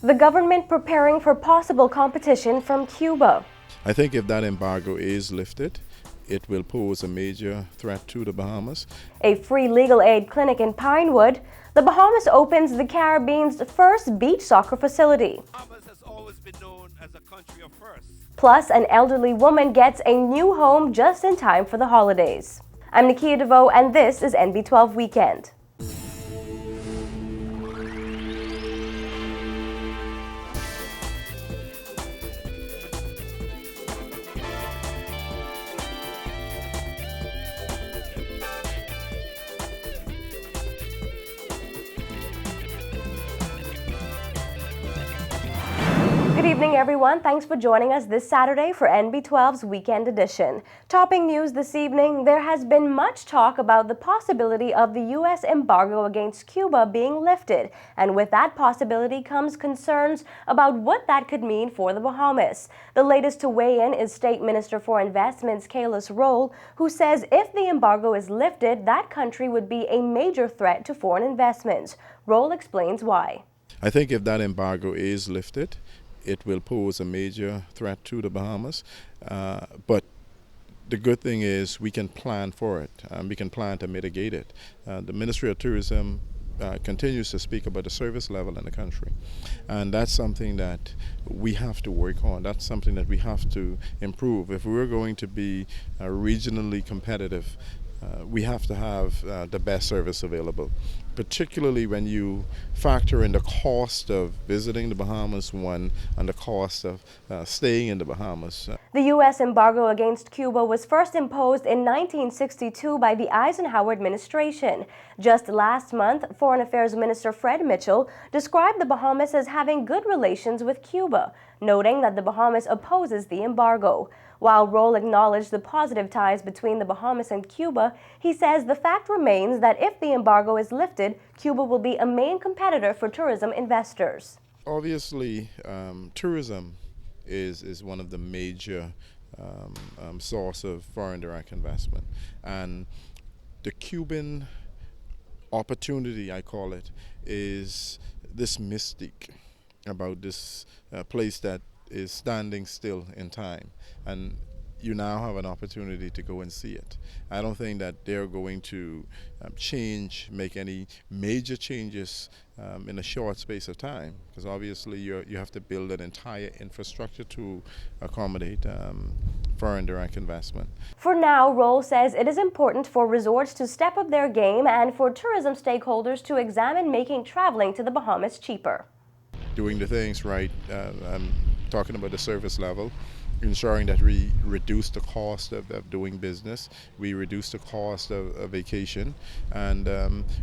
The government preparing for possible competition from Cuba. I think if that embargo is lifted, it will pose a major threat to the Bahamas. A free legal aid clinic in Pinewood. The Bahamas opens the Caribbean's first beach soccer facility. Bahamas has always been known as a country of firsts. Plus, an elderly woman gets a new home just in time for the holidays. I'm Nikia DeVoe, and this is NB12 Weekend. Good evening, everyone. Thanks for joining us this Saturday for NB12's Weekend Edition. Topping news this evening, there has been much talk about the possibility of the U.S. embargo against Cuba being lifted, and with that possibility comes concerns about what that could mean for the Bahamas. The latest to weigh in is State Minister for Investments Kaylis Rolle, who says if the embargo is lifted, that country would be a major threat to foreign investments. Rolle explains why. I think if that embargo is lifted, it will pose a major threat to the Bahamas. But the good thing is we can plan for it. We can plan to mitigate it. The Ministry of Tourism continues to speak about the service level in the country. And that's something that we have to work on. That's something that we have to improve. If we're going to be regionally competitive, we have to have the best service available, particularly when you factor in the cost of visiting the Bahamas, and the cost of staying in the Bahamas. The U.S. embargo against Cuba was first imposed in 1962 by the Eisenhower administration. Just last month, Foreign Affairs Minister Fred Mitchell described the Bahamas as having good relations with Cuba, noting that the Bahamas opposes the embargo. While Rolle acknowledged the positive ties between the Bahamas and Cuba, he says the fact remains that if the embargo is lifted, Cuba will be a main competitor for tourism investors. Obviously, tourism is one of the major source of foreign direct investment. And the Cuban opportunity, I call it, is this mystique about this place that is standing still in time, and you now have an opportunity to go and see it. I don't think that they're going to make any major changes in a short space of time, because obviously you have to build an entire infrastructure to accommodate foreign direct investment. For now, Rolle says it is important for resorts to step up their game and for tourism stakeholders to examine making traveling to the Bahamas cheaper. Doing the things right, I'm talking about the service level, ensuring that we reduce the cost of doing business, we reduce the cost of vacation, and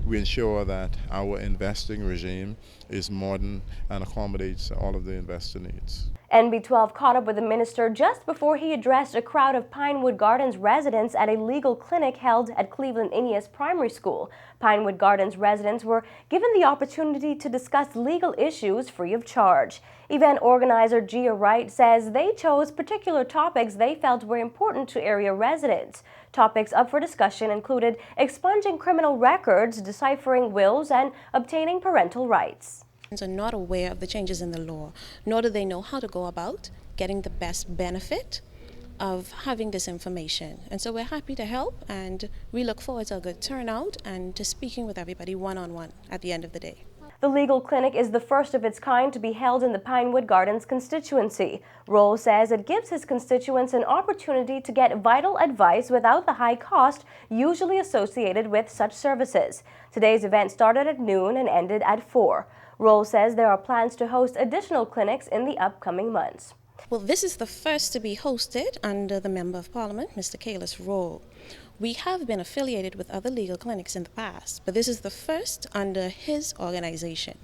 we ensure that our investing regime is modern and accommodates all of the investor needs. NB12 caught up with the minister just before he addressed a crowd of Pinewood Gardens residents at a legal clinic held at Cleveland India's primary school. Pinewood Gardens residents were given the opportunity to discuss legal issues free of charge. Event organizer Gia Wright says they chose particular topics they felt were important to area residents. Topics up for discussion included expunging criminal records, deciphering wills, and obtaining parental rights. Are not aware of the changes in the law, nor do they know how to go about getting the best benefit of having this information. And so we're happy to help, and we look forward to a good turnout and to speaking with everybody one-on-one at the end of the day. The legal clinic is the first of its kind to be held in the Pinewood Gardens constituency. Rolle says it gives his constituents an opportunity to get vital advice without the high cost usually associated with such services. Today's event started at noon and ended at 4. Rolle says there are plans to host additional clinics in the upcoming months. Well, this is the first to be hosted under the Member of Parliament, Mr. Kaylis Rolle. We have been affiliated with other legal clinics in the past, but this is the first under his organization.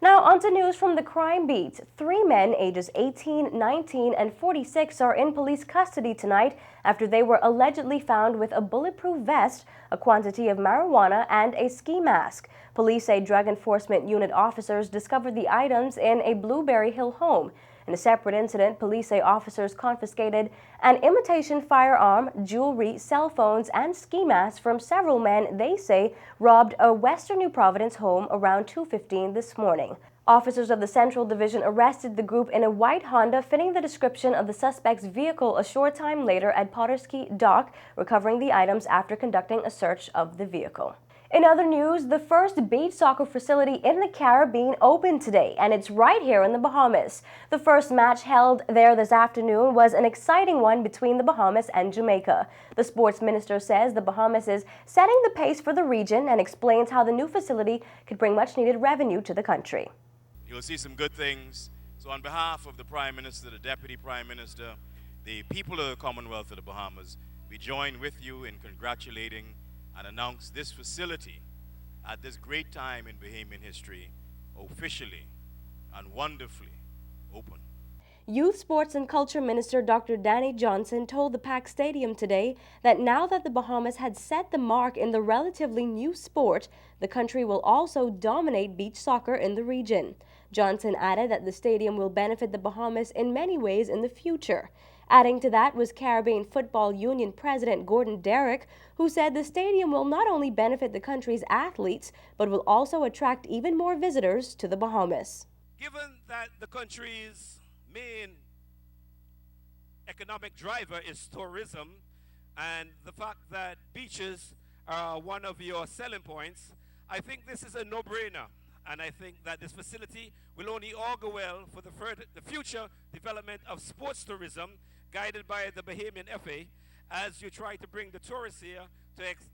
Now on to news from the crime beat. 3 men ages 18, 19, and 46 are in police custody tonight after they were allegedly found with a bulletproof vest, a quantity of marijuana, and a ski mask. Police say Drug Enforcement Unit officers discovered the items in a Blueberry Hill home. In a separate incident, police say officers confiscated an imitation firearm, jewelry, cell phones, and ski masks from several men they say robbed a Western New Providence home around 2:15 this morning. Officers of the Central Division arrested the group in a white Honda fitting the description of the suspect's vehicle a short time later at Potterski Dock, recovering the items after conducting a search of the vehicle. In other news, the first beach soccer facility in the Caribbean opened today, and it's right here in the Bahamas. The first match held there this afternoon was an exciting one between the Bahamas and Jamaica. The sports minister says the Bahamas is setting the pace for the region and explains how the new facility could bring much-needed revenue to the country. You'll see some good things. So on behalf of the Prime Minister, the Deputy Prime Minister, the people of the Commonwealth of the Bahamas, we join with you in congratulating and announce this facility at this great time in Bahamian history, officially and wonderfully open. Youth, Sports and Culture Minister Dr. Danny Johnson told the PAC Stadium today that now that the Bahamas had set the mark in the relatively new sport, the country will also dominate beach soccer in the region. Johnson added that the stadium will benefit the Bahamas in many ways in the future. Adding to that was Caribbean Football Union President Gordon Derrick, who said the stadium will not only benefit the country's athletes, but will also attract even more visitors to the Bahamas. Given that the country's main economic driver is tourism, and the fact that beaches are one of your selling points, I think this is a no-brainer. And I think that this facility will only augur well for the future development of sports tourism, guided by the Bahamian FA, as you try to bring the tourists here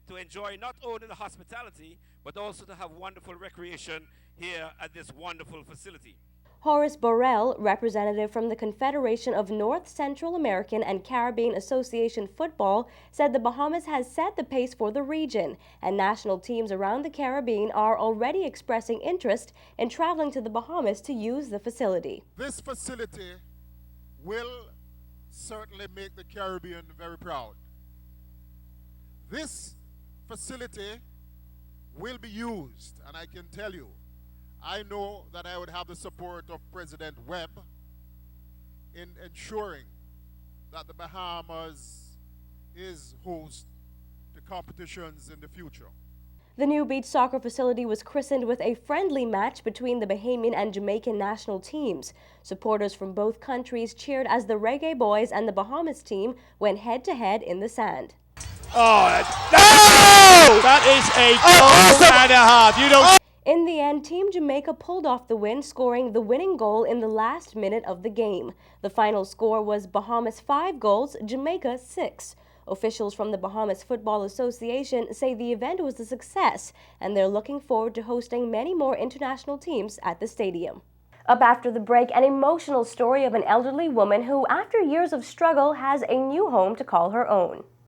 to enjoy not only the hospitality, but also to have wonderful recreation here at this wonderful facility. Horace Borrell, representative from the Confederation of North Central American and Caribbean Association Football, said the Bahamas has set the pace for the region, and national teams around the Caribbean are already expressing interest in traveling to the Bahamas to use the facility. This facility will certainly make the Caribbean very proud. This facility will be used, and I can tell you, I know that I would have the support of President Webb in ensuring that the Bahamas is host to competitions in the future. The new beach soccer facility was christened with a friendly match between the Bahamian and Jamaican national teams. Supporters from both countries cheered as the Reggae Boys and the Bahamas team went head-to-head in the sand. Oh, no! That is a goal and a half. You don't. In the end, Team Jamaica pulled off the win, scoring the winning goal in the last minute of the game. The final score was Bahamas 5 goals, Jamaica 6. Officials from the Bahamas Football Association say the event was a success, and they're looking forward to hosting many more international teams at the stadium. Up after the break, an emotional story of an elderly woman who, after years of struggle, has a new home to call her own.